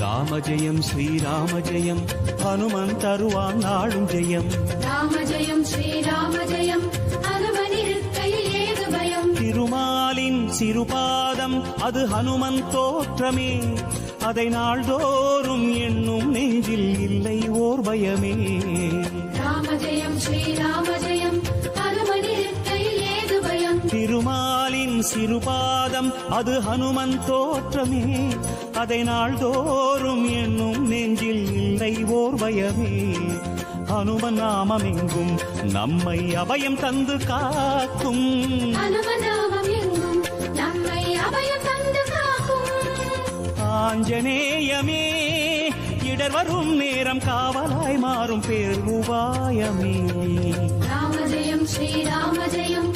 ராம ஜெயம் ஸ்ரீராம ஜெயம் ஹனுமன் தருவான் நாளும் ஜெயம். ராம ஜெயம் ஸ்ரீராம ஜெயம் ஹனுமன் இருக்கையில் ஏது பயம். திருமாலின் சிறுபாதம் அது ஹனுமன் தோற்றமே, அதை நாள்தோறும் எண்ணும் நெஞ்சில் இல்லை ஓர் பயமே. ராம ஜெயம் ஸ்ரீராம ஜெயம் ஹனுமன் இருக்கையில் ஏது பயம். திருமாலின் சிறுபாதம் அது ஹனுமன் தோற்றமே, அதை நாள்தோறும் எண்ணும் நெஞ்சில் இல்லை ஓர் பயமே. ஹனுமன் நாமம் எங்கும் நம்மை அபயம் தந்து காக்கும். ஹனுமன் நாமம் எங்கும் நம்மை அபயம் தந்து காக்கும். ஆஞ்சநேயமே இடர் வரும் நேரம் காவலாய் மாறும் பேர் உபாயமே. ராம ஜெயம் ஸ்ரீராம ஜெயம்